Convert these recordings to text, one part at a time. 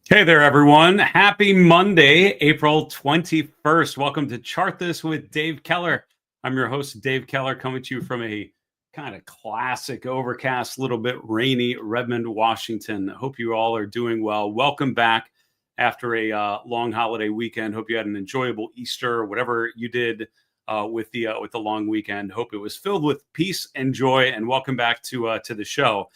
Hey there, everyone. Happy Monday, April 21st. Welcome to Chart This with Dave Keller. I'm your host, Dave Keller, coming to you from a kind of classic, overcast, little bit rainy Redmond, Washington. Hope you all are doing well. Welcome back after a long holiday weekend. Hope you had an enjoyable Easter, whatever you did with the long weekend. Hope it was filled with peace and joy. And welcome back to the show.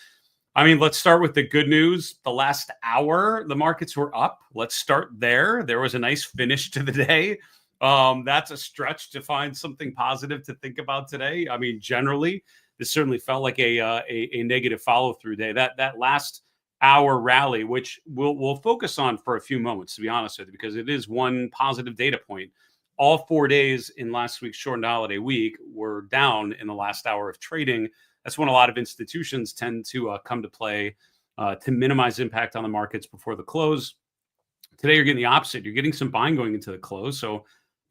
I mean, let's start with the good news. The last hour, the markets were up. Let's start there. There was a nice finish to the day. That's a stretch to find something positive to think about today. I mean, generally, this certainly felt like a negative follow-through day. That last hour rally, which we'll focus on for a few moments, to be honest with you, because it is one positive data point. All 4 days in last week's shortened holiday week were down in the last hour of trading. That's when a lot of institutions tend to come to play to minimize impact on the markets before the close. Today, you're getting the opposite. You're getting some buying going into the close. So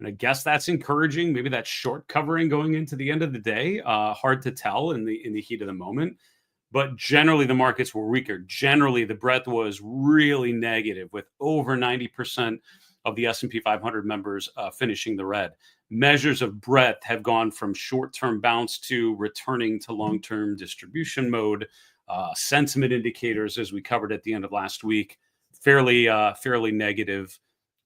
I guess that's encouraging. Maybe that's short covering going into the end of the day. Hard to tell in the heat of the moment. But generally, the markets were weaker. Generally, the breadth was really negative, with over 90% of the S&P 500 members finishing the red. Measures of breadth have gone from short-term bounce to returning to long-term distribution mode. Sentiment indicators, as we covered at the end of last week, fairly negative.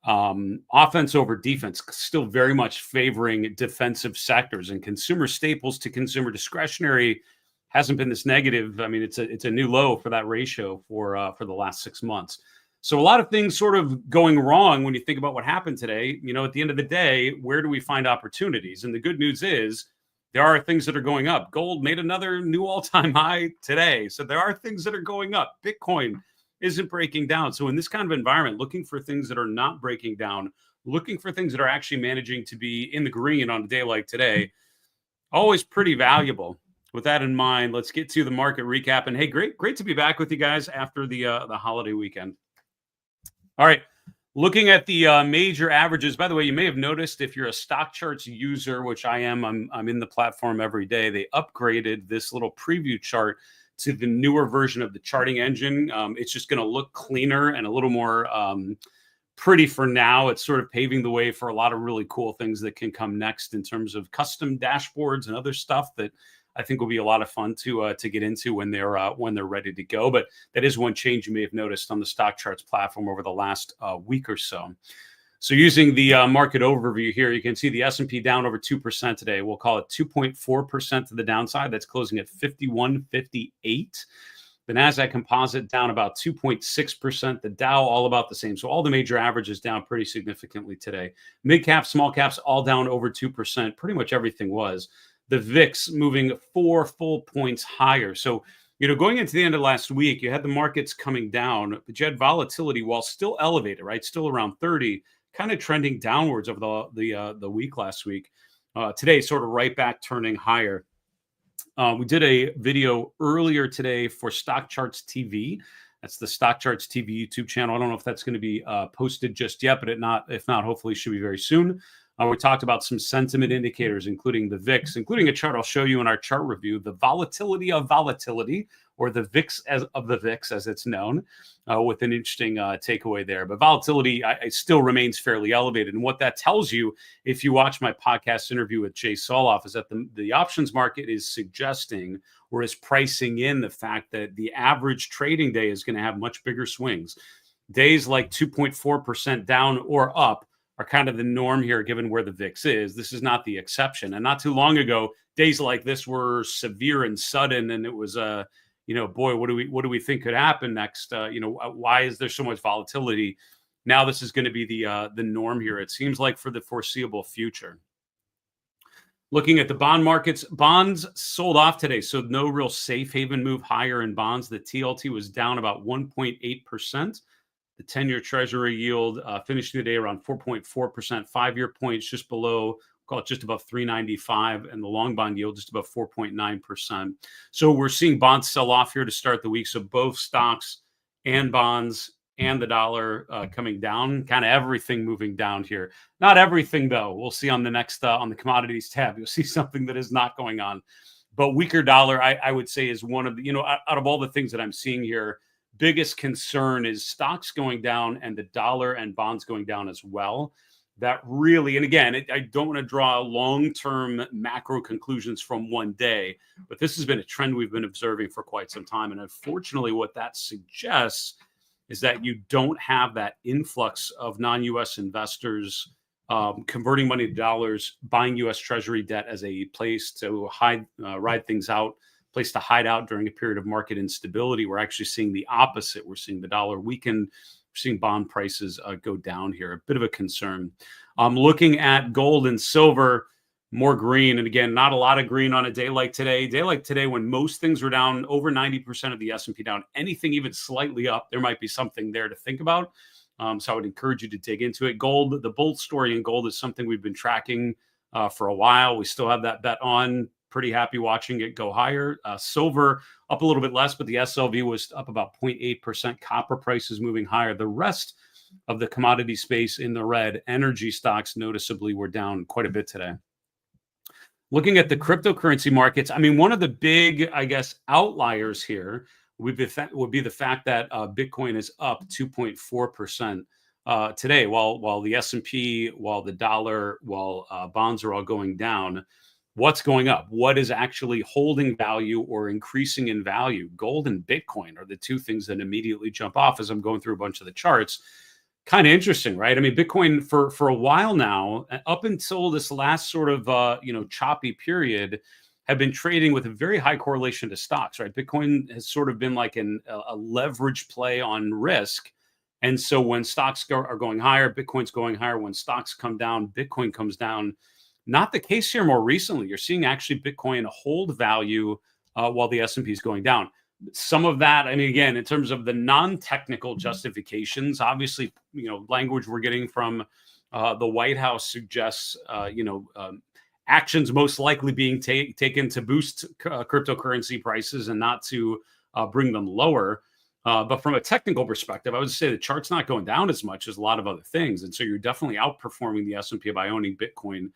Offense over defense, still very much favoring defensive sectors, and consumer staples to consumer discretionary hasn't been this negative. I mean, it's a new low for that ratio for the last 6 months. So a lot of things sort of going wrong when you think about what happened today. You know, at the end of the day, where do we find opportunities? And the good news is there are things that are going up. Gold made another new all-time high today. So there are things that are going up. Bitcoin isn't breaking down. So in this kind of environment, looking for things that are not breaking down, looking for things that are actually managing to be in the green on a day like today, always pretty valuable. With that in mind, let's get to the market recap. And hey, great to be back with you guys after the holiday weekend. All right, looking at the major averages. By the way, you may have noticed if you're a stock charts user, which I am, I'm in the platform every day. They upgraded this little preview chart to the newer version of the charting engine. It's just going to look cleaner and a little more pretty for now. It's sort of paving the way for a lot of really cool things that can come next in terms of custom dashboards and other stuff that I think will be a lot of fun to get into when they're ready to go. But that is one change you may have noticed on the stock charts platform over the last week or so. So using the market overview here, you can see the S&P down over 2% today. We'll call it 2.4% to the downside. That's closing at 5158. The NASDAQ composite down about 2.6%. The Dow all about the same. So all the major averages down pretty significantly today. Mid caps, small caps, all down over 2%. Pretty much everything was. The VIX moving 4 full points higher. So, you know, going into the end of last week, you had the markets coming down, but you had volatility while still elevated, right? Still around 30, kind of trending downwards over the week last week. Today, sort of right back turning higher. We did a video earlier today for Stock Charts TV. That's the Stock Charts TV YouTube channel. I don't know if that's going to be posted just yet, but if not, hopefully it should be very soon. We talked about some sentiment indicators, including the VIX, including a chart I'll show you in our chart review, the volatility of volatility, or the VIX of the VIX, as it's known, with an interesting takeaway there. But volatility it still remains fairly elevated. And what that tells you, if you watch my podcast interview with Jay Soloff, is that the options market is suggesting or is pricing in the fact that the average trading day is going to have much bigger swings. Days like 2.4% down or up are kind of the norm here, given where the VIX is. This is not the exception. And not too long ago, days like this were severe and sudden, and it was boy, what do we think could happen next? Why is there so much volatility? Now this is going to be the norm here. It seems like for the foreseeable future. Looking at the bond markets, bonds sold off today, so no real safe haven move higher in bonds. The TLT was down about 1.8%. The 10-year Treasury yield finishing the day around 4.4%. 5-year points just below, call it just above 395, and the long bond yield just above 4.9%. So we're seeing bonds sell off here to start the week. So both stocks and bonds and the dollar coming down, kind of everything moving down here. Not everything, though. We'll see on the next on the commodities tab. You'll see something that is not going on. But weaker dollar, I would say, is one of the, out of all the things that I'm seeing here, biggest concern is stocks going down and the dollar and bonds going down as well. That really, and again, I don't want to draw long-term macro conclusions from one day, but this has been a trend we've been observing for quite some time. And unfortunately, what that suggests is that you don't have that influx of non-US investors converting money to dollars, buying US Treasury debt as a place to ride things out, place to hide out during a period of market instability. We're actually seeing the opposite. We're seeing the dollar weaken. We're seeing bond prices go down here. A bit of a concern. Looking at gold and silver, more green. And again, not a lot of green on a day like today. Day like today, when most things were down, over 90% of the S&P down, anything even slightly up, there might be something there to think about. So I would encourage you to dig into it. Gold, the bull story in gold is something we've been tracking for a while. We still have that bet on. Pretty happy watching it go higher. Silver up a little bit less, but the SLV was up about 0.8%. Copper prices moving higher. The rest of the commodity space in the red, energy stocks noticeably were down quite a bit today. Looking at the cryptocurrency markets, I mean, one of the big, I guess, outliers here would be the fact that Bitcoin is up 2.4% today, while the S&P, while the dollar, while bonds are all going down. What's going up? What is actually holding value or increasing in value? Gold and Bitcoin are the two things that immediately jump off as I'm going through a bunch of the charts. Kind of interesting, right? I mean, Bitcoin for a while now, up until this last sort of choppy period, have been trading with a very high correlation to stocks, right? Bitcoin has sort of been like a leverage play on risk. And so when stocks are going higher, Bitcoin's going higher. When stocks come down, Bitcoin comes down. Not the case here more recently. You're seeing actually Bitcoin hold value while the S&P is going down. Some of that, I mean, again, in terms of the non-technical justifications, obviously, language we're getting from the White House suggests, actions most likely being taken to boost cryptocurrency prices and not to bring them lower. But from a technical perspective, I would say the chart's not going down as much as a lot of other things. And so you're definitely outperforming the S&P by owning Bitcoin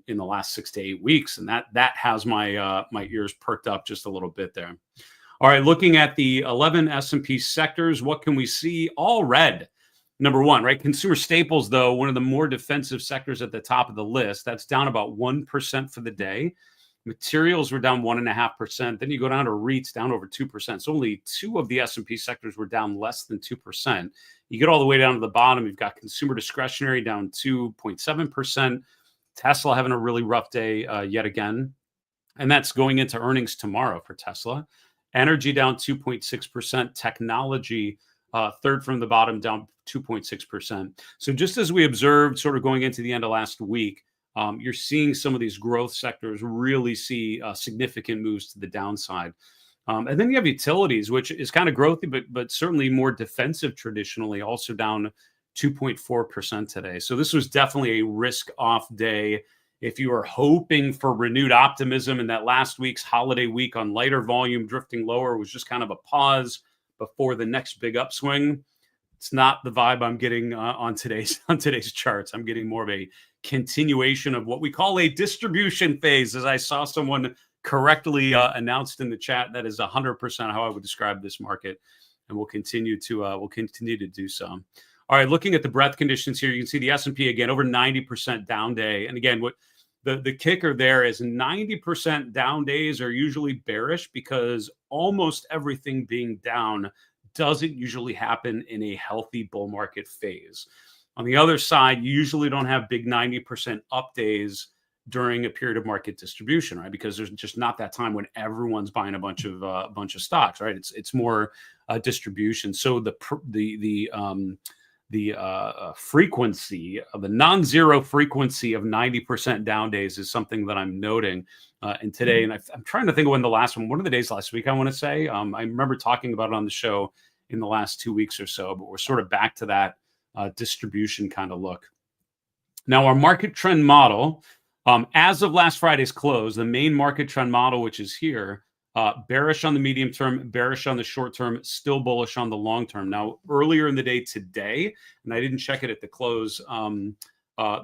in the last 6 to 8 weeks. And that has my ears perked up just a little bit there. All right, looking at the 11 S&P sectors, what can we see? All red. Number one, right? Consumer staples, though, one of the more defensive sectors at the top of the list. That's down about 1% for the day. Materials were down 1.5%. Then you go down to REITs, down over 2%. So only two of the S&P sectors were down less than 2%. You get all the way down to the bottom. You've got consumer discretionary down 2.7%. Tesla having a really rough day yet again. And that's going into earnings tomorrow for Tesla. Energy down 2.6%. Technology, third from the bottom, down 2.6%. So just as we observed sort of going into the end of last week, you're seeing some of these growth sectors really see significant moves to the downside. And then you have utilities, which is kind of growthy, but certainly more defensive traditionally, also down 2.4% today. So this was definitely a risk-off day. If you were hoping for renewed optimism in that last week's holiday week on lighter volume, drifting lower was just kind of a pause before the next big upswing. It's not the vibe I'm getting on today's charts. I'm getting more of a continuation of what we call a distribution phase, as I saw someone correctly announced in the chat. That is 100% how I would describe this market, and we'll continue to do so. All right, looking at the breadth conditions here, you can see the S&P again over 90% down day. And again, what the kicker there is 90% down days are usually bearish because almost everything being down doesn't usually happen in a healthy bull market phase. On the other side, you usually don't have big 90% up days during a period of market distribution, right? Because there's just not that time when everyone's buying a bunch of stocks, right? It's more distribution. So the frequency of the non-zero frequency of 90% down days is something that I'm noting. And today, and I'm trying to think of when the last one of the days last week, I want to say, I remember talking about it on the show in the last 2 weeks or so, but we're sort of back to that distribution kind of look. Now, our market trend model, as of last Friday's close, the main market trend model, which is here, bearish on the medium term, bearish on the short term, still bullish on the long term. Now, earlier in the day today, and I didn't check it at the close, the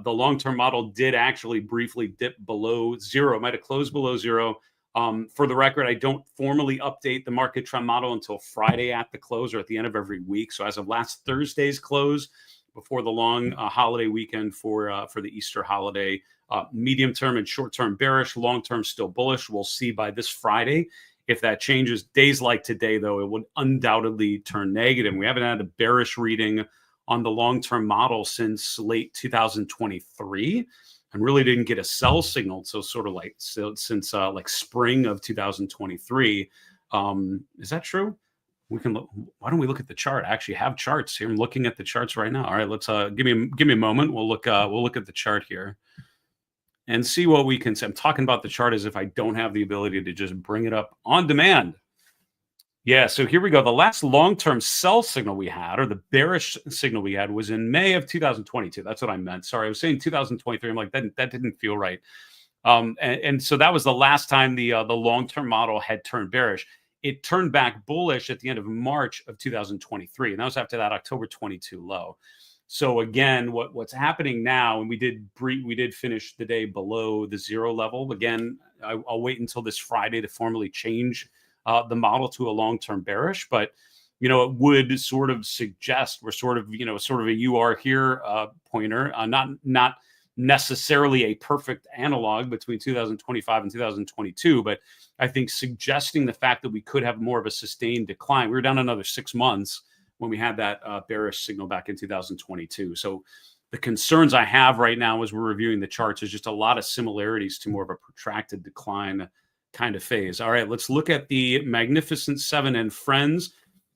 long-term model did actually briefly dip below zero. It might have closed below zero, For the record, I don't formally update the market trend model until Friday at the close or at the end of every week. So as of last Thursday's close, before the long holiday weekend for the Easter holiday, medium term and short term bearish, long term still bullish. We'll see by this Friday if that changes. Days like today, though, it would undoubtedly turn negative. We haven't had a bearish reading on the long term model since late 2023. And really didn't get a sell signal since like spring of 2023. Is that true? We can look. Why don't we look at the chart? I actually have charts here. I'm looking at the charts right now. All right, let's give me a moment. We'll look at the chart here and see what we can see. I'm talking about the chart as if I don't have the ability to just bring it up on demand. Yeah, so here we go. The last long-term sell signal we had, or the bearish signal we had, was in May of 2022. That's what I meant. Sorry, I was saying 2023. I'm like, that didn't feel right. And so that was the last time the long-term model had turned bearish. It turned back bullish at the end of March of 2023, and that was after that October 22 low. So again, what's happening now, and we did finish the day below the zero level. Again, I'll wait until this Friday to formally change the model to a long-term bearish, but it would sort of suggest we're sort of a you are here pointer, not necessarily a perfect analog between 2025 and 2022, but I think suggesting the fact that we could have more of a sustained decline. We were down another 6 months when we had that bearish signal back in 2022. So the concerns I have right now as we're reviewing the charts is just a lot of similarities to more of a protracted decline kind of phase. All right, let's look at the Magnificent Seven and Friends.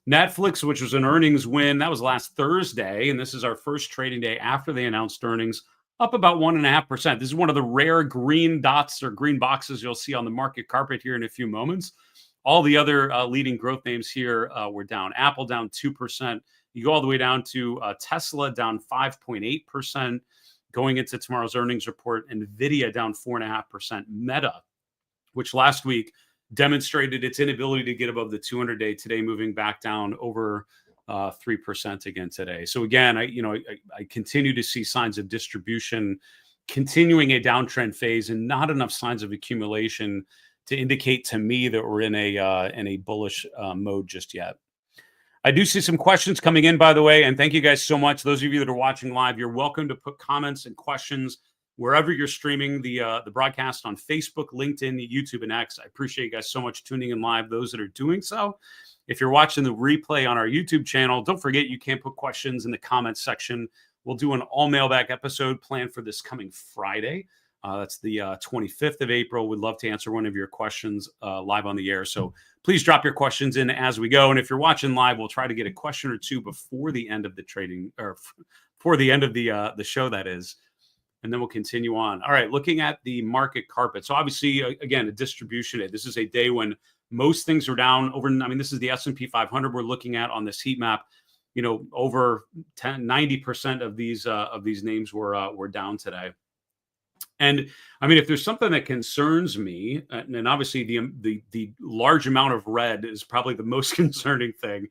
Netflix, which was an earnings win, that was last Thursday, and this is our first trading day after they announced earnings, up about 1.5%. This is one of the rare green dots or green boxes you'll see on the market carpet here in a few moments. All the other leading growth names here were down. Apple down 2%. You go all the way down to Tesla down 5.8% going into tomorrow's earnings report. NVIDIA down 4.5%. Meta, which last week demonstrated its inability to get above the 200-day, today moving back down over 3% again today. So again, I continue to see signs of distribution, continuing a downtrend phase, and not enough signs of accumulation to indicate to me that we're in a bullish mode just yet. I do see some questions coming in, by the way, and thank you guys so much. Those of you that are watching live, you're welcome to put comments and questions wherever you're streaming the broadcast on Facebook, LinkedIn, YouTube, and X. I appreciate you guys so much tuning in live, those that are doing so. If you're watching the replay on our YouTube channel, don't forget you can put questions in the comments section. We'll do an all mailbag episode planned for this coming Friday. That's the 25th of April. We'd love to answer one of your questions live on the air. So please drop your questions in as we go. And if you're watching live, we'll try to get a question or two before the end of the trading, or before the end of the show, that is. And then we'll continue on. All right, looking at the market carpet. So obviously, again, a distribution day. This is a day when most things are down over. I mean, this is the S&P 500 we're looking at on this heat map. Over 90% of these names were down today. And I mean, if there's something that concerns me, and obviously the large amount of red is probably the most concerning thing,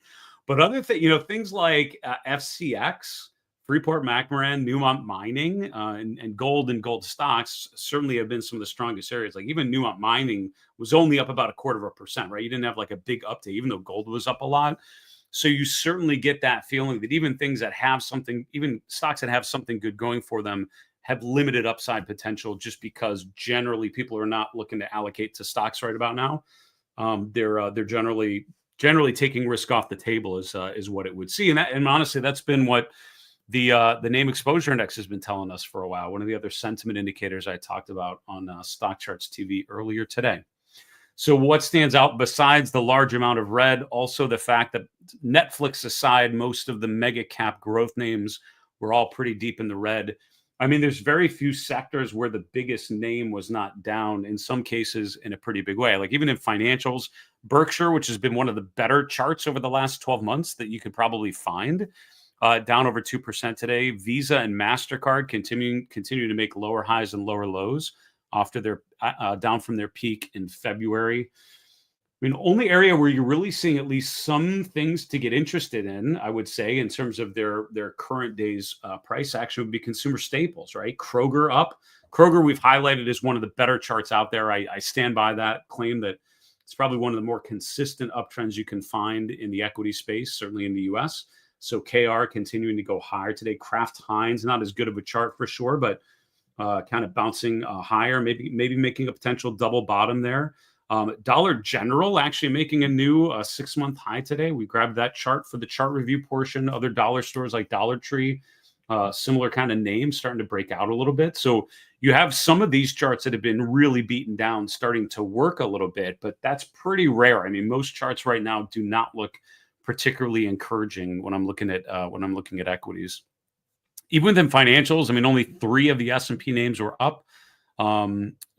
but other things like FCX, Freeport-McMoRan, Newmont Mining, and gold stocks certainly have been some of the strongest areas. Like even Newmont Mining was only up about 0.25%, right? You didn't have like a big update, even though gold was up a lot. So you certainly get that feeling that even things that have something, even stocks that have something good going for them, have limited upside potential, just because generally people are not looking to allocate to stocks right about now. They're generally taking risk off the table is what it would see, and honestly, that's been what the name exposure index has been telling us for a while. One of the other sentiment indicators I talked about on Stock Charts TV earlier today. So what stands out besides the large amount of red? Also the fact that Netflix aside, most of the mega cap growth names were all pretty deep in the red. I mean, there's very few sectors where the biggest name was not down, in some cases in a pretty big way. Like even in financials, Berkshire, which has been one of the better charts over the last 12 months that you could probably find, down over 2% today. Visa and MasterCard continue to make lower highs and lower lows after they're down from their peak in February. I mean, only area where you're really seeing at least some things to get interested in, I would say, in terms of their current day's price action would be consumer staples, right? Kroger up Kroger, we've highlighted as one of the better charts out there. I stand by that claim that it's probably one of the more consistent uptrends you can find in the equity space, certainly in the US. So KR continuing to go higher today. Kraft Heinz, not as good of a chart for sure, but kind of bouncing higher, maybe making a potential double bottom there. Dollar General actually making a new 6-month high today. We grabbed that chart for the chart review portion. Other dollar stores like Dollar Tree, similar kind of names starting to break out a little bit. So you have some of these charts that have been really beaten down starting to work a little bit, but that's pretty rare. I mean, most charts right now do not look particularly encouraging when I'm looking at equities. Even within financials, I mean, only 3 of the S&P names were up.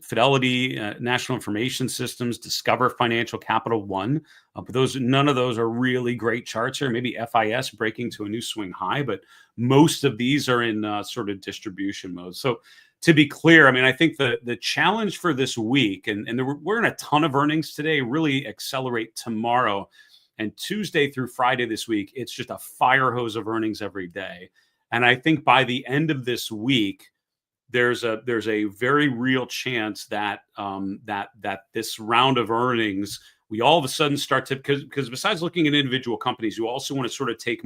Fidelity, National Information Systems, Discover Financial, Capital One. But none of those are really great charts here. Maybe FIS breaking to a new swing high, but most of these are in sort of distribution mode. So to be clear, I mean, I think the challenge for this week, and we're in a ton of earnings today, really accelerate tomorrow. And Tuesday through Friday this week, it's just a fire hose of earnings every day. And I think by the end of this week, there's a very real chance that that this round of earnings, we all of a sudden start to, because besides looking at individual companies, you also want to sort of take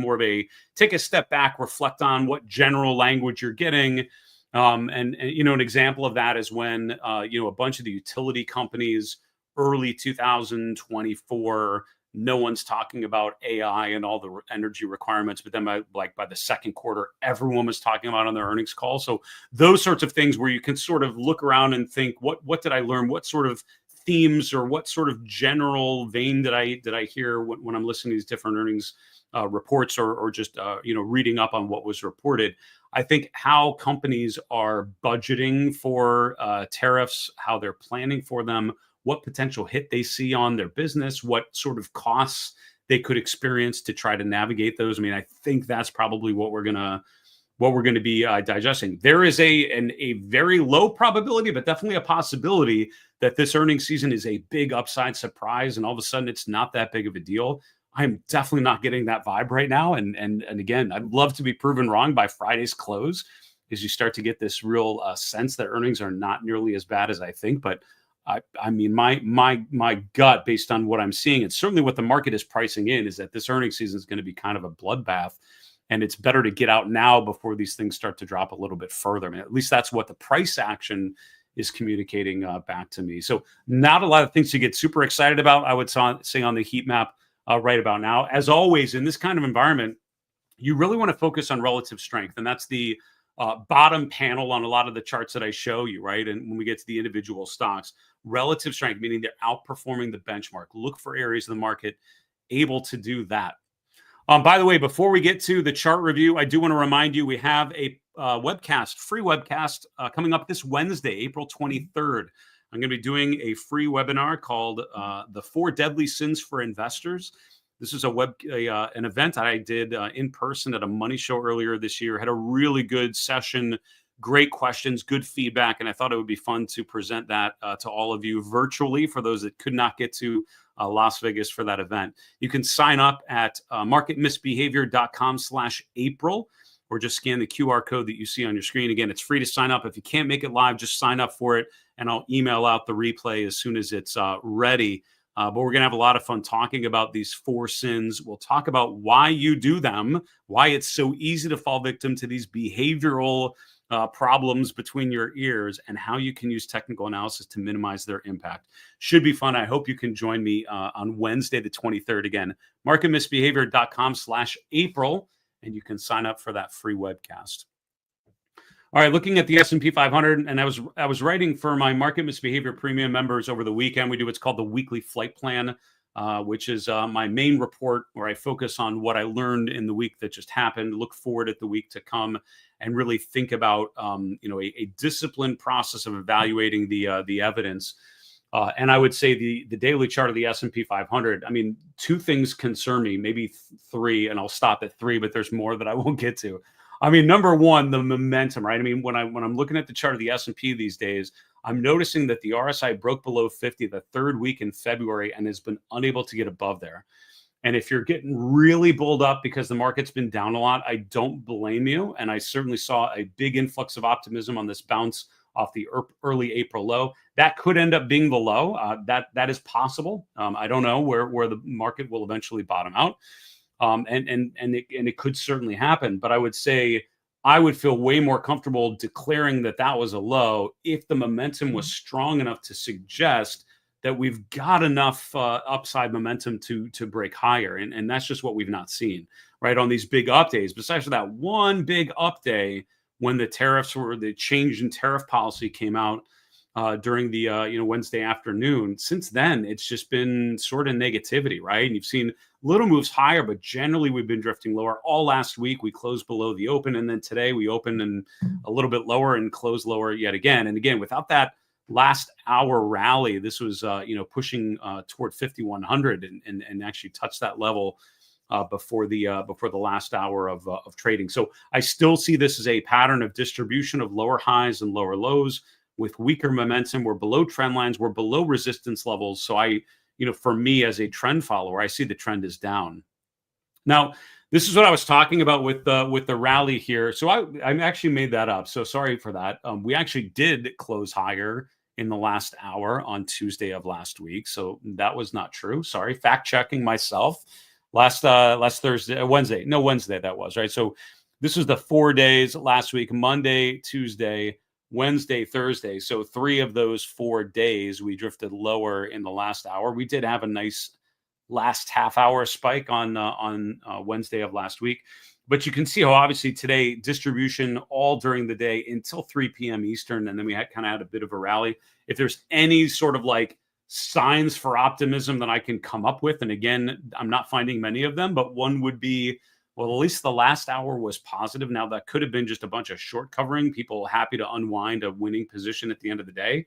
a step back, reflect on what general language you're getting. And you know, an example of that is when you know, a bunch of the utility companies early 2024, no one's talking about AI and all the energy requirements, but then by the second quarter, everyone was talking about on their earnings call. So those sorts of things where you can sort of look around and think, what did I learn? What sort of themes or what sort of general vein did I hear when I'm listening to these different earnings reports or just you know, reading up on what was reported? I think how companies are budgeting for tariffs, how they're planning for them, what potential hit they see on their business, what sort of costs they could experience to try to navigate those. I mean, I think that's probably what we're gonna be digesting. There is a very low probability, but definitely a possibility that this earnings season is a big upside surprise, and all of a sudden it's not that big of a deal. I'm definitely not getting that vibe right now, and again, I'd love to be proven wrong by Friday's close, as you start to get this real sense that earnings are not nearly as bad as I think, but. I mean, my gut, based on what I'm seeing, and certainly what the market is pricing in, is that this earnings season is going to be kind of a bloodbath, and it's better to get out now before these things start to drop a little bit further. I mean, at least that's what the price action is communicating back to me. So not a lot of things to get super excited about, I would say, on the heat map right about now. As always, in this kind of environment, you really want to focus on relative strength, and that's the bottom panel on a lot of the charts that I show you, right? And when we get to the individual stocks, relative strength, meaning they're outperforming the benchmark. Look for areas of the market able to do that. By the way, before we get to the chart review, I do want to remind you we have a free webcast coming up this Wednesday, April 23rd. I'm going to be doing a free webinar called The 4 Deadly Sins for Investors. This is an event I did in person at a money show earlier this year. Had a really good session, great questions, good feedback, and I thought it would be fun to present that to all of you virtually for those that could not get to Las Vegas for that event. You can sign up at marketmisbehavior.com/April, or just scan the QR code that you see on your screen. Again, it's free to sign up. If you can't make it live, just sign up for it, and I'll email out the replay as soon as it's ready. But we're going to have a lot of fun talking about these 4 sins. We'll talk about why you do them, why it's so easy to fall victim to these behavioral problems between your ears, and how you can use technical analysis to minimize their impact. Should be fun. I hope you can join me on Wednesday, the 23rd. Again, marketmisbehavior.com/April, and you can sign up for that free webcast. All right, looking at the S&P 500, and I was writing for my Market Misbehavior Premium members over the weekend. We do what's called the Weekly Flight Plan, which is my main report where I focus on what I learned in the week that just happened, look forward at the week to come, and really think about you know, a disciplined process of evaluating the evidence. And I would say the daily chart of the S&P 500. I mean, 2 things concern me, maybe 3, and I'll stop at 3, but there's more that I won't get to. I mean, number one, the momentum, right? I mean, when I'm looking at the chart of the S&P these days, I'm noticing that the RSI broke below 50 the 3rd week in February and has been unable to get above there. And if you're getting really bulled up because the market's been down a lot, I don't blame you. And I certainly saw a big influx of optimism on this bounce off the early April low. That could end up being the low. That is possible. I don't know where the market will eventually bottom out. And it could certainly happen. But I would say I would feel way more comfortable declaring that was a low if the momentum was strong enough to suggest that we've got enough upside momentum to break higher. And that's just what we've not seen, right? On these big up days, besides that one big up day when the change in tariff policy came out during the Wednesday afternoon. Since then, it's just been sort of negativity, right? And you've seen little moves higher, but generally we've been drifting lower. All last week we closed below the open, and then today we opened and a little bit lower and closed lower yet again. And again, without that last hour rally, this was pushing toward 5,100 and actually touched that level before the last hour of trading. So I still see this as a pattern of distribution of lower highs and lower lows with weaker momentum. We're below trend lines. We're below resistance levels. So for me as a trend follower, I see the trend is down. Now, this is what I was talking about with the rally here. So I actually made that up. So sorry for that. We actually did close higher in the last hour on Tuesday of last week. So that was not true. Sorry, fact checking myself. Last Wednesday that was, right? So this was the 4 days last week: Monday, Tuesday, Wednesday, Thursday. So 3 of those 4 days we drifted lower in the last hour. We did have a nice last half hour spike on Wednesday of last week, but you can see how obviously today distribution all during the day until 3 p.m. Eastern, and then we kind of had a bit of a rally. If there's any sort of like signs for optimism that I can come up with, and again, I'm not finding many of them, but one would be, well, at least the last hour was positive. Now, that could have been just a bunch of short covering, people happy to unwind a winning position at the end of the day.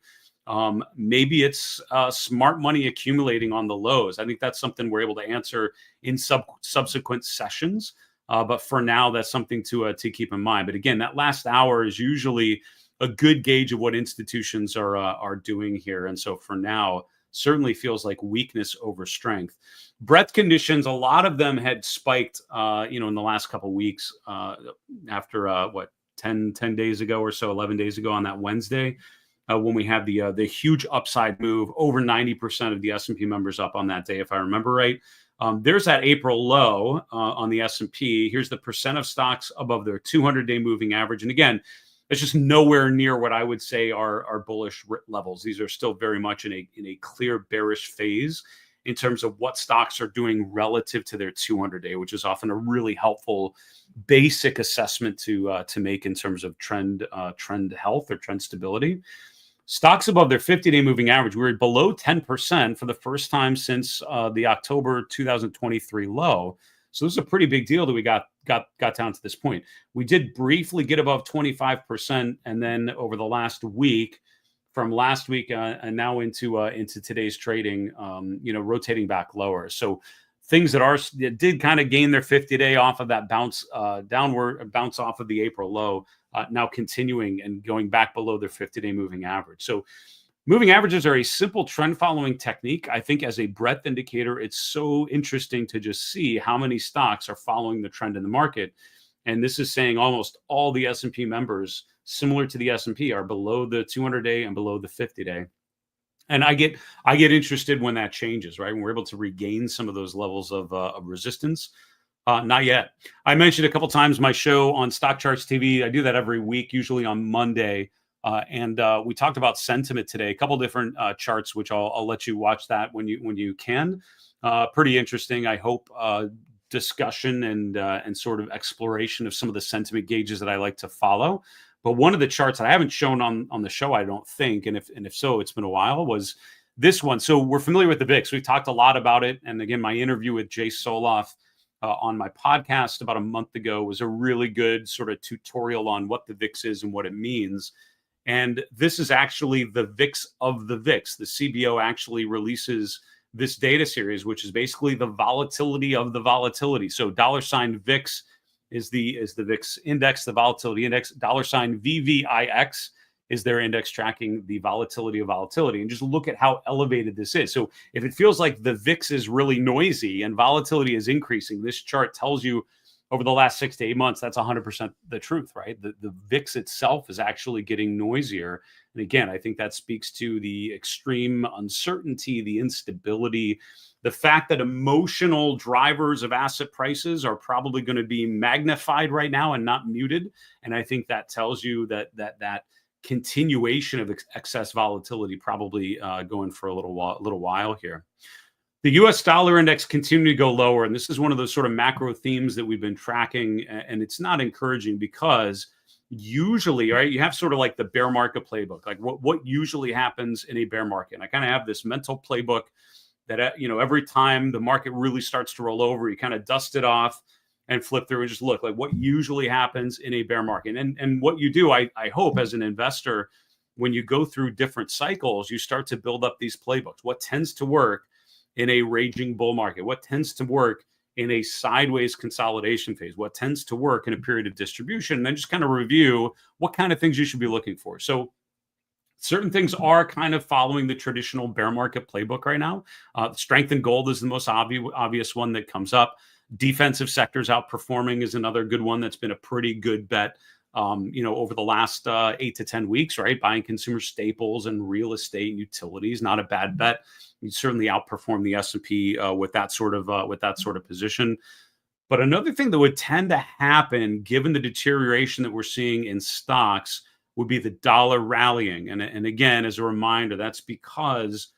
Maybe it's smart money accumulating on the lows. I think that's something we're able to answer in subsequent sessions. But for now, that's something to keep in mind. But again, that last hour is usually a good gauge of what institutions are doing here. And so for now, certainly feels like weakness over strength. Breadth conditions, a lot of them had spiked, in the last couple of weeks after 10 days ago or so, 11 days ago on that Wednesday, when we had the huge upside move, over 90% of the S&P members up on that day, if I remember right. There's that April low on the S&P. Here's the percent of stocks above their 200-day moving average. And again, it's just nowhere near what I would say are bullish levels. These are still very much in a clear bearish phase in terms of what stocks are doing relative to their 200-day, which is often a really helpful basic assessment to make in terms of trend health or trend stability. Stocks above their 50-day moving average, we were below 10% for the first time since the October 2023 low. So this is a pretty big deal that we got down to this point. We did briefly get above 25%, and then over the last week, from last week and now into today's trading, rotating back lower. So things that did kind of gain their 50-day off of that bounce off of the April low, now continuing and going back below their 50-day moving average. So moving averages are a simple trend following technique. I think as a breadth indicator, it's so interesting to just see how many stocks are following the trend in the market. And this is saying almost all the S&P members, similar to the S&P, are below the 200-day and below the 50-day. And I get interested when that changes, right? When we're able to regain some of those levels of resistance. Not yet. I mentioned a couple times my show on Stock Charts TV. I do that every week, usually on Monday. And we talked about sentiment today, a couple different charts, which I'll let you watch that when you can. Pretty interesting, I hope, discussion and sort of exploration of some of the sentiment gauges that I like to follow. But one of the charts that I haven't shown on the show, I don't think, and if so, it's been a while, was this one. So we're familiar with the VIX. We've talked a lot about it. And again, my interview with Jay Soloff on my podcast about a month ago was a really good sort of tutorial on what the VIX is and what it means. And this is actually the VIX of the VIX. The CBO actually releases this data series, which is basically the volatility of the volatility. So $VIX is the VIX index, the volatility index. $VVIX is their index tracking the volatility of volatility. And just look at how elevated this is. So if it feels like the VIX is really noisy and volatility is increasing, this chart tells you over the last 6 to 8 months, that's 100% the truth, right? The VIX itself is actually getting noisier. And again, I think that speaks to the extreme uncertainty, the instability, the fact that emotional drivers of asset prices are probably going to be magnified right now and not muted. And I think that tells you that continuation of excess volatility probably going for a little while here. The US dollar index continued to go lower. And this is one of those sort of macro themes that we've been tracking. And it's not encouraging because usually, right, you have sort of like the bear market playbook, like what usually happens in a bear market. And I kind of have this mental playbook that, every time the market really starts to roll over, you kind of dust it off and flip through and just look like what usually happens in a bear market. And what you do, I hope as an investor, when you go through different cycles, you start to build up these playbooks. What tends to work in a raging bull market? What tends to work in a sideways consolidation phase? What tends to work in a period of distribution? And then just kind of review what kind of things you should be looking for. So certain things are kind of following the traditional bear market playbook right now. Strength in gold is the most obvious one that comes up. Defensive sectors outperforming is another good one that's been a pretty good bet over the last 8 to 10 weeks, right? Buying consumer staples and real estate and utilities, not a bad bet. You certainly outperform the S&P with that sort of position. But another thing that would tend to happen, given the deterioration that we're seeing in stocks, would be the dollar rallying. And again, as a reminder, that's because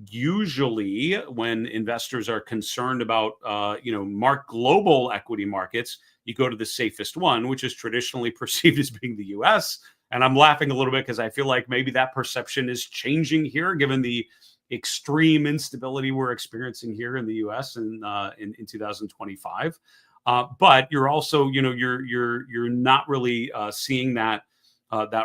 usually when investors are concerned about global equity markets, you go to the safest one, which is traditionally perceived as being the US. And I'm laughing a little bit because I feel like maybe that perception is changing here, given the extreme instability we're experiencing here in the US in 2025. But you're also, you're not really seeing that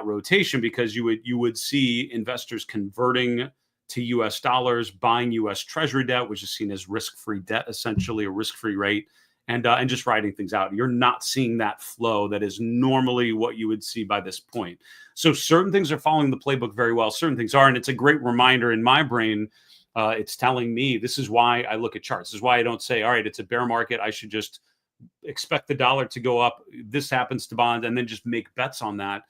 rotation, because you would see investors converting to US dollars, buying US Treasury debt, which is seen as risk-free debt, essentially a risk-free rate, and just riding things out. You're not seeing that flow that is normally what you would see by this point. So certain things are following the playbook very well. Certain things are, and it's a great reminder in my brain. It's telling me this is why I look at charts. This is why I don't say, all right, it's a bear market, I should just expect the dollar to go up. This happens to bond, and then just make bets on that.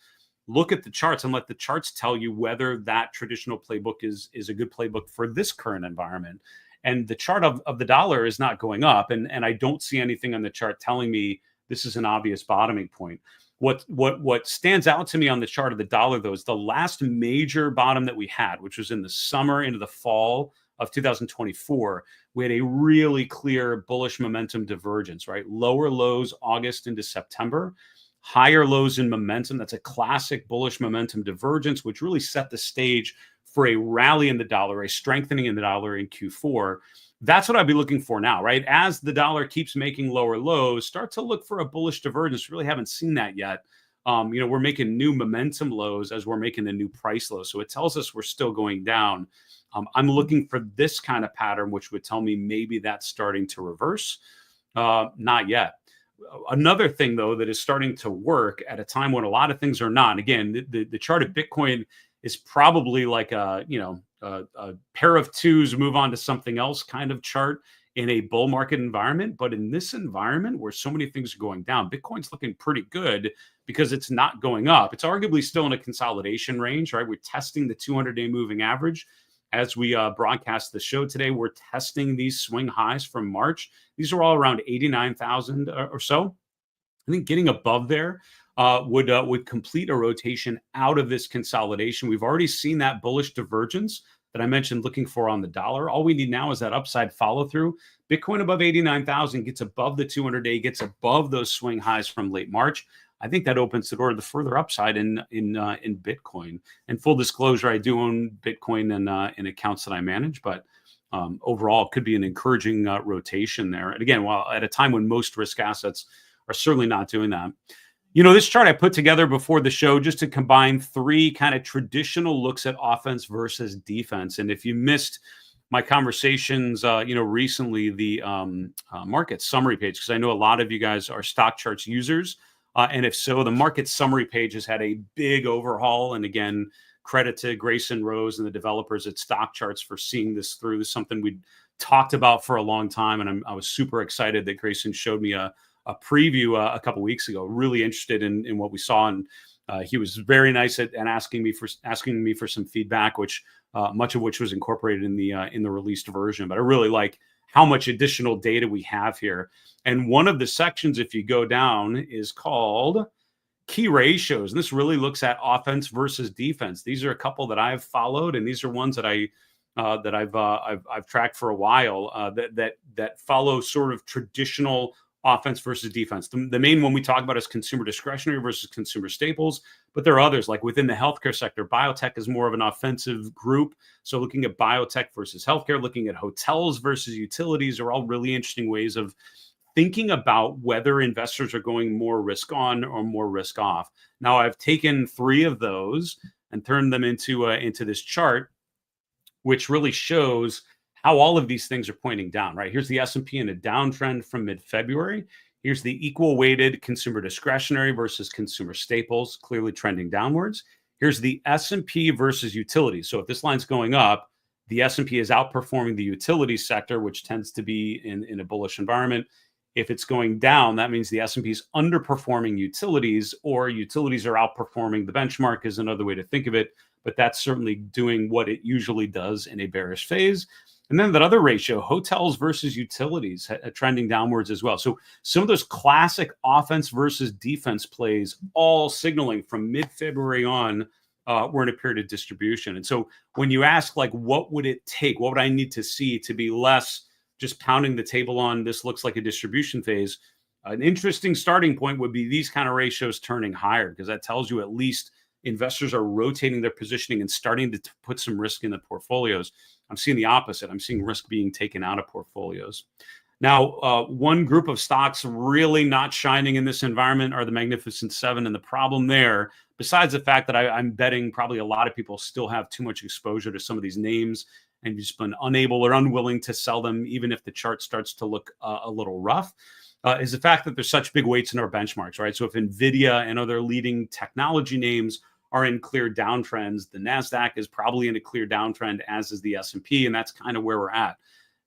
Look at the charts and let the charts tell you whether that traditional playbook is a good playbook for this current environment. And the chart of the dollar is not going up. And I don't see anything on the chart telling me this is an obvious bottoming point. What stands out to me on the chart of the dollar, though, is the last major bottom that we had, which was in the summer into the fall of 2024. We had a really clear bullish momentum divergence, right? Lower lows August into September, higher lows in momentum. That's a classic bullish momentum divergence, which really set the stage for a rally in the dollar, a strengthening in the dollar in Q4. That's what I'd be looking for now, right? As the dollar keeps making lower lows, start to look for a bullish divergence. Really haven't seen that yet. We're making new momentum lows as we're making a new price low. So it tells us we're still going down. I'm looking for this kind of pattern, which would tell me maybe that's starting to reverse. Not yet. Another thing, though, that is starting to work at a time when a lot of things are not. Again, the chart of Bitcoin is probably like a pair of twos move on to something else kind of chart in a bull market environment. But in this environment where so many things are going down, Bitcoin's looking pretty good because it's not going up. It's arguably still in a consolidation range, right? We're testing the 200-day moving average. As we broadcast the show today, we're testing these swing highs from March. These are all around 89,000 or so. I think getting above there would complete a rotation out of this consolidation. We've already seen that bullish divergence that I mentioned looking for on the dollar. All we need now is that upside follow through. Bitcoin above 89,000 gets above the 200-day, gets above those swing highs from late March. I think that opens the door to the further upside in Bitcoin. And full disclosure, I do own Bitcoin in accounts that I manage, but overall, it could be an encouraging rotation there. And again, while at a time when most risk assets are certainly not doing that. This chart I put together before the show just to combine three kind of traditional looks at offense versus defense. And if you missed my conversations, recently, the market summary page, because I know a lot of you guys are stock charts users. And if so, the market summary page has had a big overhaul. And again, credit to Grayson Rose and the developers at Stock Charts for seeing this through. This is something we'd talked about for a long time. And I was super excited that Grayson showed me a preview a couple weeks ago. Really interested in what we saw, and he was very nice at asking me for some feedback, which much of which was incorporated in the released version. But I really like how much additional data we have here. And one of the sections, if you go down, is called key ratios, and this really looks at offense versus defense. These are a couple that I've followed, and these are ones that I've tracked for a while that follow sort of traditional offense versus defense. The main one we talk about is consumer discretionary versus consumer staples, but there are others, like within the healthcare sector. Biotech is more of an offensive group, so looking at biotech versus healthcare, looking at hotels versus utilities are all really interesting ways of thinking about whether investors are going more risk on or more risk off. Now, I've taken 3 of those and turned them into this chart, which really shows how all of these things are pointing down, right? Here's the S&P in a downtrend from mid-February. Here's the equal weighted consumer discretionary versus consumer staples, clearly trending downwards. Here's the S&P versus utilities. So if this line's going up, the S&P is outperforming the utilities sector, which tends to be in a bullish environment. If it's going down, that means the S&P is underperforming utilities, or utilities are outperforming the benchmark is another way to think of it. But that's certainly doing what it usually does in a bearish phase. And then that other ratio, hotels versus utilities, trending downwards as well. So some of those classic offense versus defense plays, all signaling from mid-February on, we're in a period of distribution. And so when you ask, like, what would it take? What would I need to see to be less just pounding the table on this looks like a distribution phase? An interesting starting point would be these kind of ratios turning higher, because that tells you at least investors are rotating their positioning and starting to put some risk in the portfolios. I'm seeing the opposite. I'm seeing risk being taken out of portfolios. Now, one group of stocks really not shining in this environment are the Magnificent Seven. And the problem there, besides the fact that I'm betting probably a lot of people still have too much exposure to some of these names and just been unable or unwilling to sell them, even if the chart starts to look a little rough, is the fact that there's such big weights in our benchmarks, right? So if NVIDIA and other leading technology names are in clear downtrends, the NASDAQ is probably in a clear downtrend, as is the S&P, and that's kind of where we're at.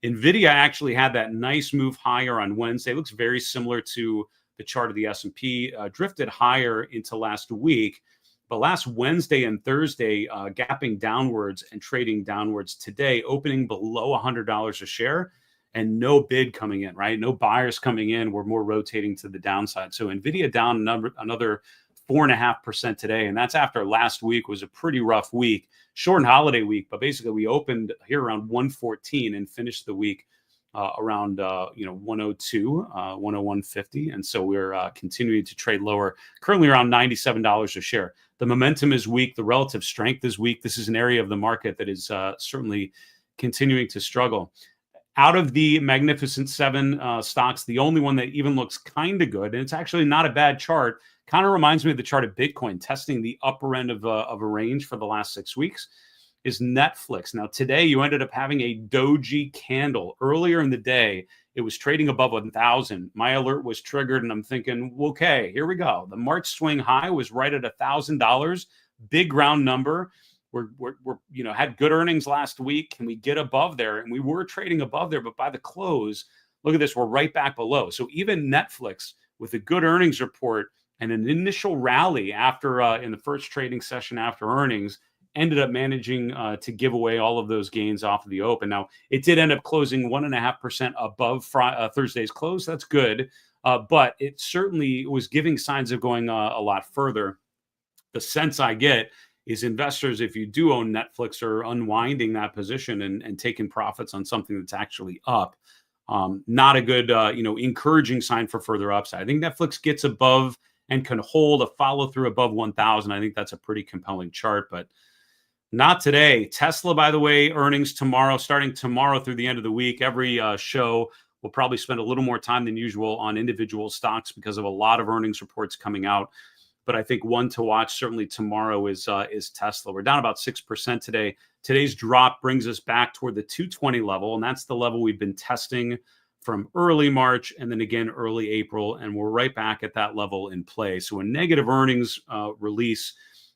NVIDIA actually had that nice move higher on Wednesday. It looks very similar to the chart of the S&P, drifted higher into last week. But last Wednesday and Thursday, gapping downwards and trading downwards today, opening below $100 a share, and no bid coming in, right? No buyers coming in. We're more rotating to the downside. So NVIDIA down another 4.5% today. And that's after last week was a pretty rough week, short and holiday week. But basically, we opened here around 114 and finished the week around 102, 101.50. And so we're continuing to trade lower, currently around $97 a share. The momentum is weak. The relative strength is weak. This is an area of the market that is certainly continuing to struggle. Out of the Magnificent Seven stocks, the only one that even looks kind of good, and it's actually not a bad chart, kind of reminds me of the chart of Bitcoin, testing the upper end of a range for the last 6 weeks, is Netflix. Now, today you ended up having a doji candle. Earlier in the day, it was trading above 1,000. My alert was triggered, and I'm thinking, okay, here we go. The March swing high was right at $1,000, big round number. We're had good earnings last week. Can we get above there? And we were trading above there, but by the close, look at this, we're right back below. So even Netflix, with a good earnings report and an initial rally after in the first trading session after earnings, ended up managing to give away all of those gains off of the open. Now, it did end up closing 1.5% above Thursday's close. That's good, but it certainly was giving signs of going a lot further. The sense I get is investors, if you do own Netflix, are unwinding that position and taking profits on something that's actually up. Not a good, encouraging sign for further upside. I think Netflix gets above and can hold a follow through above 1,000. I think that's a pretty compelling chart, but not today. Tesla, by the way, earnings tomorrow, starting tomorrow through the end of the week. Every show will probably spend a little more time than usual on individual stocks because of a lot of earnings reports coming out. But I think one to watch certainly tomorrow is Tesla. We're down about 6% today. Today's drop brings us back toward the 220 level, and that's the level we've been testing from early March and then again early April, and we're right back at that level in play. So a negative earnings release,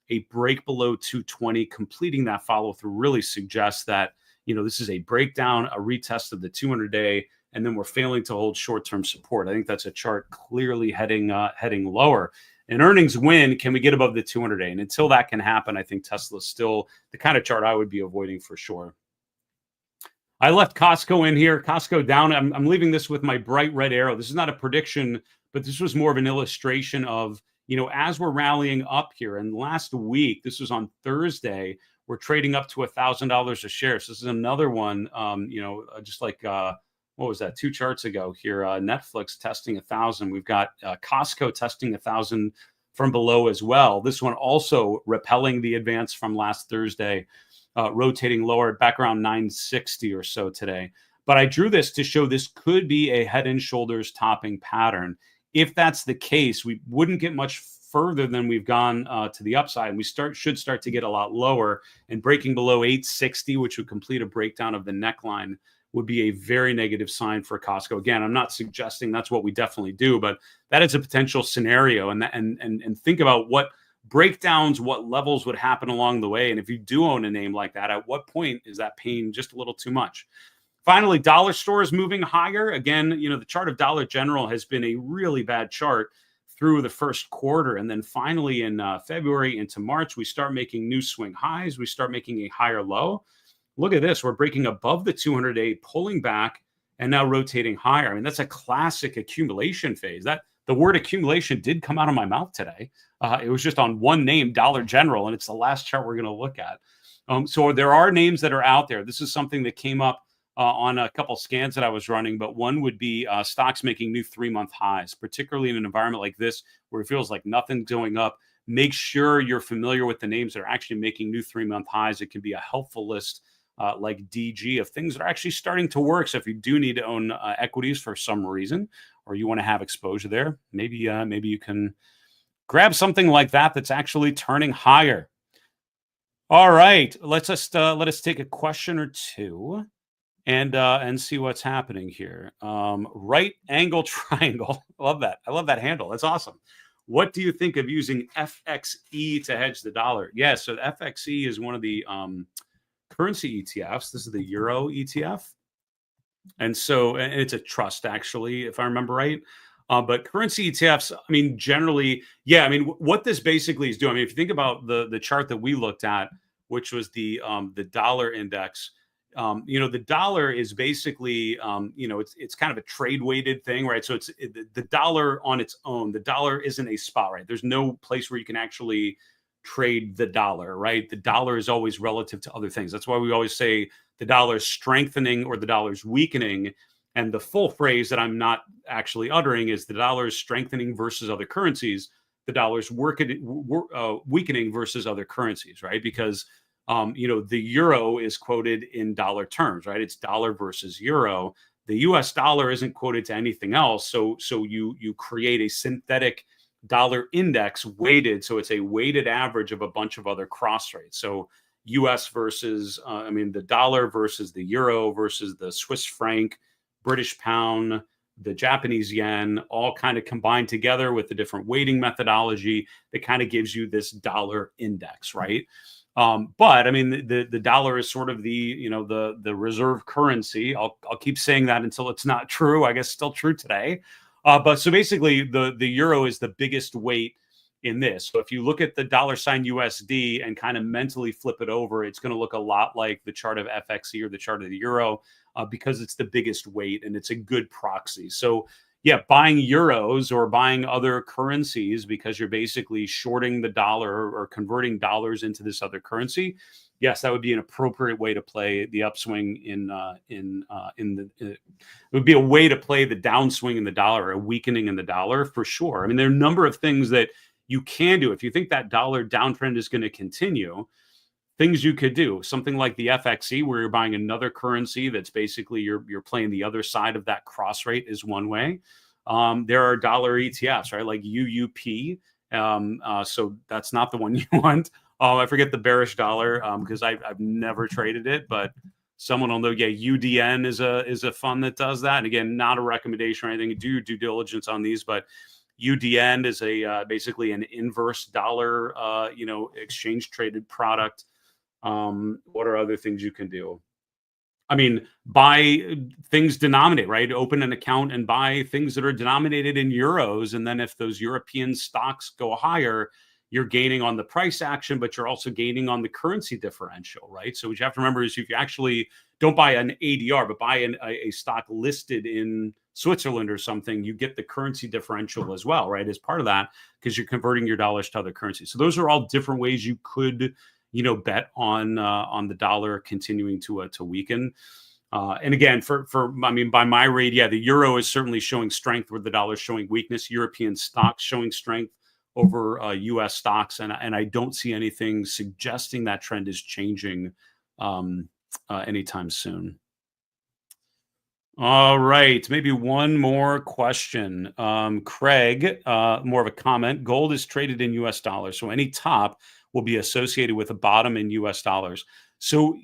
a break below 220, completing that follow through really suggests that this is a breakdown, a retest of the 200-day, and then we're failing to hold short-term support. I think that's a chart clearly heading lower. An earnings win, can we get above the 200-day? And until that can happen, I think Tesla's still the kind of chart I would be avoiding for sure. I left Costco in here. Costco down. I'm leaving this with my bright red arrow. This is not a prediction, but this was more of an illustration of, as we're rallying up here. And last week, this was on Thursday, we're trading up to $1,000 a share. So this is another one, just like, what was that? 2 charts ago here, Netflix testing 1,000. We've got Costco testing 1,000 from below as well. This one also repelling the advance from last Thursday, rotating lower back around 960 or so today. But I drew this to show this could be a head and shoulders topping pattern. If that's the case, we wouldn't get much further than we've gone to the upside. And we should start to get a lot lower, and breaking below 860, which would complete a breakdown of the neckline, would be a very negative sign for Costco. Again, I'm not suggesting that's what we definitely do, but that is a potential scenario. And think about what breakdowns, what levels would happen along the way. And if you do own a name like that, at what point is that paying just a little too much? Finally, dollar store is moving higher. Again, the chart of Dollar General has been a really bad chart through the first quarter. And then finally in February into March, we start making new swing highs. We start making a higher low. Look at this. We're breaking above the 200-day, pulling back, and now rotating higher. I mean, that's a classic accumulation phase. That the word accumulation did come out of my mouth today. It was just on one name, Dollar General, and it's the last chart we're going to look at. So there are names that are out there. This is something that came up on a couple scans that I was running, but one would be stocks making new 3-month highs, particularly in an environment like this where it feels like nothing's going up. Make sure you're familiar with the names that are actually making new 3-month highs. It can be a helpful list like DG of things that are actually starting to work. So if you do need to own equities for some reason, or you want to have exposure there, maybe you can grab something like that that's actually turning higher. All right, let us take a question or two and see what's happening here. Right angle triangle. I love that. I love that handle. That's awesome. What do you think of using FXE to hedge the dollar? Yeah, so the FXE is one of the currency ETFs. This is the Euro ETF. And it's a trust, actually, if I remember right. But currency ETFs, I mean, generally, yeah, I mean, what this basically is doing, I mean, if you think about the chart that we looked at, which was the dollar index, the dollar is basically, it's kind of a trade weighted thing, right? So the dollar on its own, the dollar isn't a spot, right? There's no place where you can actually trade the dollar, right? The dollar is always relative to other things. That's why we always say the dollar is strengthening or the dollar is weakening. And the full phrase that I'm not actually uttering is the dollar is strengthening versus other currencies. The dollar is weakening versus other currencies, right? Because the euro is quoted in dollar terms, right? It's dollar versus euro. The US dollar isn't quoted to anything else. So you create a synthetic dollar index weighted. So it's a weighted average of a bunch of other cross rates. So US versus, the dollar versus the euro versus the Swiss franc, British pound, the Japanese yen, all kind of combined together with the different weighting methodology that kind of gives you this dollar index, right? But I mean, the dollar is sort of the reserve currency. I'll keep saying that until it's not true. I guess still true today. But so basically, the euro is the biggest weight in this. So if you look at the $ USD and kind of mentally flip it over, it's going to look a lot like the chart of FXE or the chart of the euro because it's the biggest weight and it's a good proxy. So yeah, buying euros or buying other currencies because you're basically shorting the dollar or converting dollars into this other currency. Yes, that would be an appropriate way to play the upswing it would be a way to play the downswing in the dollar, or a weakening in the dollar for sure. I mean, there are a number of things that you can do. If you think that dollar downtrend is going to continue, things you could do, something like the FXE, where you're buying another currency that's basically you're playing the other side of that cross rate, is one way. There are dollar ETFs, right? Like UUP. So that's not the one you want. I forget the bearish dollar because I've never traded it, but someone will know. Yeah, UDN is a fund that does that. And again, not a recommendation or anything. Do due diligence on these, but UDN is a basically an inverse dollar exchange traded product. What are other things you can do? I mean, buy things denominated, right? Open an account and buy things that are denominated in euros. And then if those European stocks go higher, you're gaining on the price action, but you're also gaining on the currency differential, right? So what you have to remember is if you actually don't buy an ADR, but buy a stock listed in Switzerland or something, you get the currency differential as well, right? As part of that, because you're converting your dollars to other currencies. So those are all different ways you could, bet on the dollar continuing to weaken. And again, by my rate, yeah, the euro is certainly showing strength where the dollar is showing weakness. European stocks showing strength over U.S. stocks, and I don't see anything suggesting that trend is changing anytime soon. All right, maybe one more question. Craig, more of a comment. Gold is traded in U.S. dollars, so any top will be associated with a bottom in U.S. dollars. So,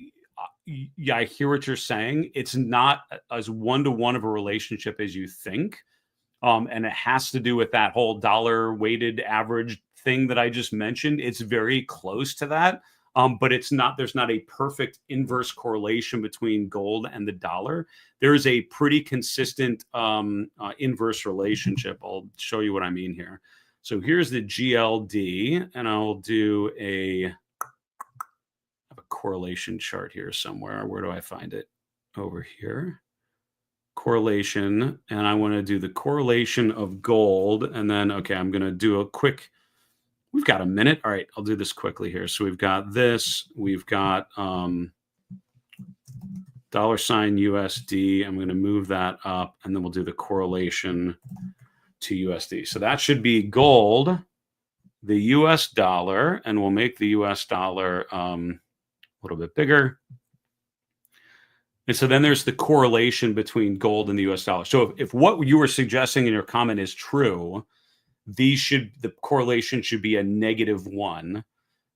yeah, I hear what you're saying. It's not as one-to-one of a relationship as you think. And it has to do with that whole dollar weighted average thing that I just mentioned. It's very close to that. But there's not a perfect inverse correlation between gold and the dollar. There is a pretty consistent inverse relationship. I'll show you what I mean here. So here's the GLD, and I'll do a correlation chart here somewhere. Where do I find it? Over here. Correlation, and I want to do the correlation of gold, and then I'm going to do a quick. We've got a minute. All right, I'll do this quickly here. So we've got this. We've got $USD. I'm going to move that up, and then we'll do the correlation to USD. So that should be gold, the US dollar, and we'll make the US dollar a little bit bigger. And so then there's the correlation between gold and the US dollar. So if what you were suggesting in your comment is true, the correlation should be a -1,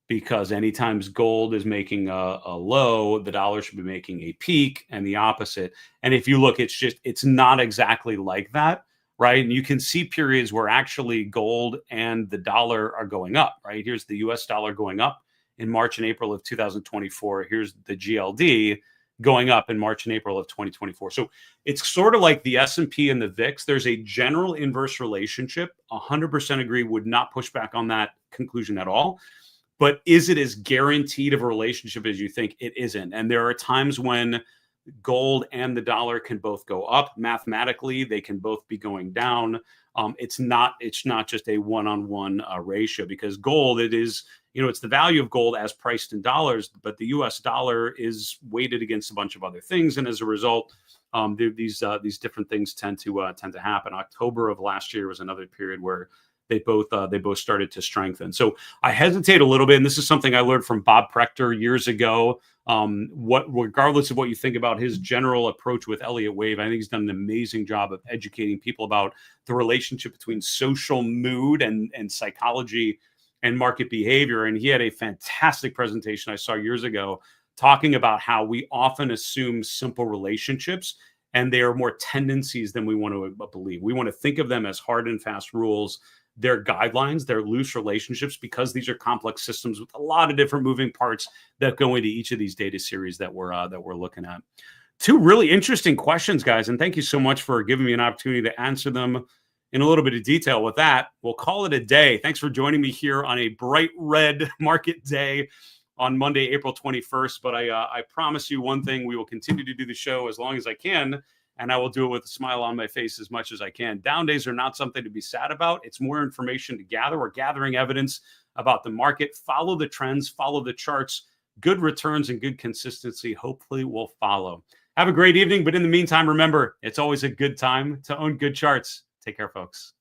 because anytime gold is making a low, the dollar should be making a peak, and the opposite. And if you look, it's not exactly like that, right? And you can see periods where actually gold and the dollar are going up, right? Here's the US dollar going up in March and April of 2024. Here's the GLD going up in March and April of 2024. So it's sort of like the S&P and the VIX. There's a general inverse relationship. 100% agree, would not push back on that conclusion at all. But is it as guaranteed of a relationship as you think? It isn't. And there are times when gold and the dollar can both go up. Mathematically, they can both be going down. It's not just a one-on-one ratio, because gold, it's the value of gold as priced in dollars, but the US dollar is weighted against a bunch of other things. And as a result, these different things tend to happen. October of last year was another period where they both started to strengthen. So I hesitate a little bit, and this is something I learned from Bob Prechter years ago. Regardless of what you think about his general approach with Elliott Wave, I think he's done an amazing job of educating people about the relationship between social mood and psychology and market behavior. And he had a fantastic presentation I saw years ago talking about how we often assume simple relationships, and they are more tendencies than we want to believe. We want to think of them as hard and fast rules. They're guidelines, they're loose relationships, because these are complex systems with a lot of different moving parts that go into each of these data series that we're looking at. Two really interesting questions, guys, and thank you so much for giving me an opportunity to answer them in a little bit of detail. With that, we'll call it a day. Thanks for joining me here on a bright red market day on Monday, April 21st. But I promise you one thing: we will continue to do the show as long as I can, and I will do it with a smile on my face as much as I can. Down days are not something to be sad about. It's more information to gather. We're gathering evidence about the market. Follow the trends, follow the charts. Good returns and good consistency hopefully will follow. Have a great evening. But in the meantime, remember, it's always a good time to own good charts. Take care, folks.